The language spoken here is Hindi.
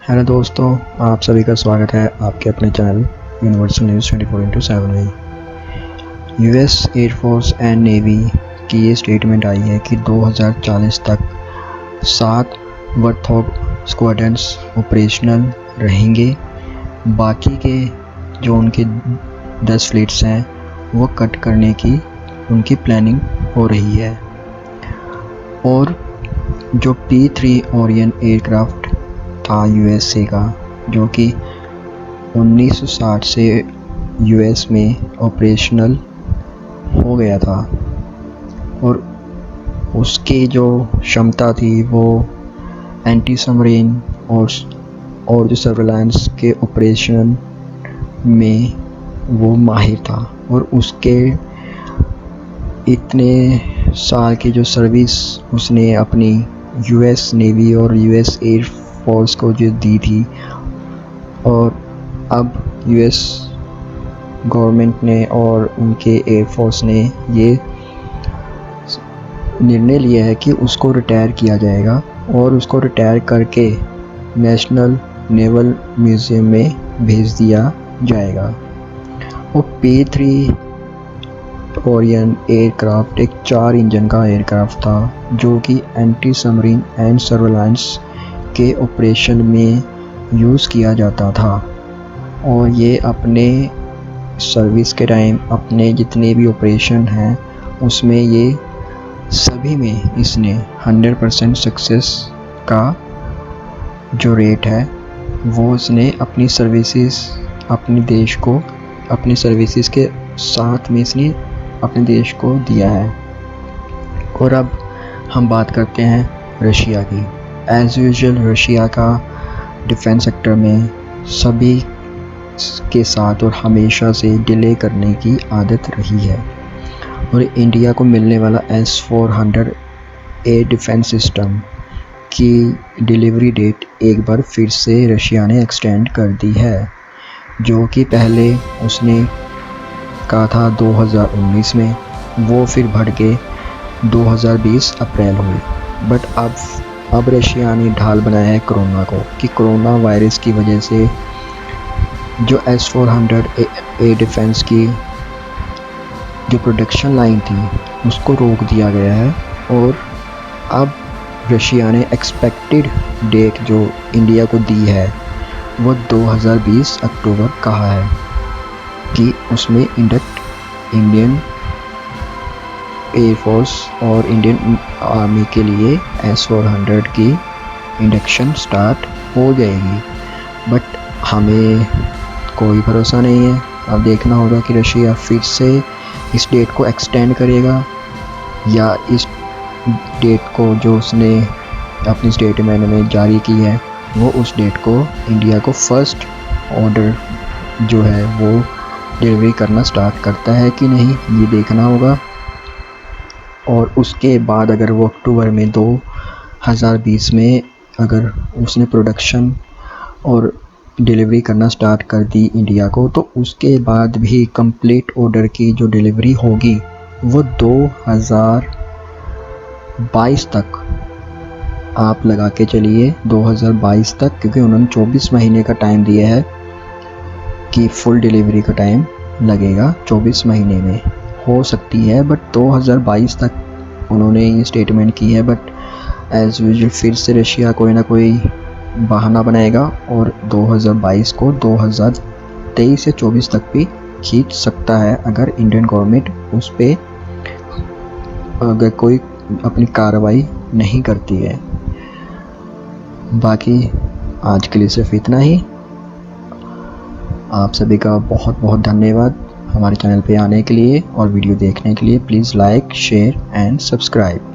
हेलो दोस्तों, आप सभी का स्वागत है आपके अपने चैनल यूनिवर्सल न्यूज़ 24/7 में। यूएस एयरफोर्स एंड नेवी की ये स्टेटमेंट आई है कि 2040 तक 7 वर्थॉग स्क्वाड्रन्स ऑपरेशनल रहेंगे। बाकी के जो उनके 10 फ्लीट्स हैं वो कट करने की उनकी प्लानिंग हो रही है। और जो P3 ओरियन एयरक्राफ्ट था यूएसए का, जो कि 1960 से यूएस में ऑपरेशनल हो गया था और उसकी जो क्षमता थी वो एंटी सबमरीन और जो सर्विलांस के ऑपरेशन में वो माहिर था। और उसके इतने साल की जो सर्विस उसने अपनी यूएस नेवी और यूएस एयर फोर्स को जो दी थी, और अब यूएस गवर्नमेंट ने और उनके एयरफोर्स ने ये निर्णय लिया है कि उसको रिटायर किया जाएगा और उसको रिटायर करके नेशनल नेवल म्यूज़ियम में भेज दिया जाएगा। और P3 ओरियन एयरक्राफ्ट एक 4 इंजन का एयरक्राफ्ट था जो कि एंटी सबमरीन एंड सर्विलांस के ऑपरेशन में यूज़ किया जाता था। और ये अपने सर्विस के टाइम अपने जितने भी ऑपरेशन हैं उसमें ये सभी में इसने 100% सक्सेस का जो रेट है वो इसने अपनी सर्विसेज अपने देश को अपनी सर्विसेज के साथ में इसने अपने देश को दिया है। और अब हम बात करते हैं रशिया की। एज़ यूजुअल रशिया का डिफेंस सेक्टर में सभी के साथ और हमेशा से डिले करने की आदत रही है। और इंडिया को मिलने वाला S-400 एयर डिफेंस सिस्टम की डिलीवरी डेट एक बार फिर से रशिया ने एक्सटेंड कर दी है, जो कि पहले उसने कहा था 2019 में, वो फिर बढ़ के 2020 अप्रैल हुई। बट अब रशिया ने ढाल बनाया है कोरोना को, कि कोरोना वायरस की वजह से जो S-400 एयर डिफेंस की जो प्रोडक्शन लाइन थी उसको रोक दिया गया है। और अब रशिया ने एक्सपेक्टेड डेट जो इंडिया को दी है वो 2020 अक्टूबर कहा है कि उसमें इंडियन एयरफोर्स और इंडियन आर्मी के लिए S-400 की इंडक्शन स्टार्ट हो जाएगी। बट हमें कोई भरोसा नहीं है। अब देखना होगा कि रशिया फिर से इस डेट को एक्सटेंड करेगा या इस डेट को जो उसने अपनी स्टेटमेंट में जारी की है वो उस डेट को इंडिया को फर्स्ट ऑर्डर जो है वो डिलीवरी करना स्टार्ट करता है कि नहीं, ये देखना होगा। और उसके बाद अगर वो अक्टूबर में 2020 में अगर उसने प्रोडक्शन और डिलीवरी करना स्टार्ट कर दी इंडिया को, तो उसके बाद भी कंप्लीट ऑर्डर की जो डिलीवरी होगी वो 2022 तक आप लगा के चलिए, 2022 तक, क्योंकि उन्होंने 24 महीने का टाइम दिया है कि फुल डिलीवरी का टाइम लगेगा 24 महीने में हो सकती है। बट 2022 तक उन्होंने ये स्टेटमेंट की है। बट एज़ यूजुअल फिर से रशिया कोई ना कोई बहाना बनाएगा और 2022 को 2023 या 24 तक भी खींच सकता है अगर इंडियन गवर्नमेंट उस पर अगर कोई अपनी कार्रवाई नहीं करती है। बाकी आज के लिए सिर्फ इतना ही। आप सभी का बहुत बहुत धन्यवाद हमारे चैनल पे आने के लिए और वीडियो देखने के लिए। Please like, share and subscribe.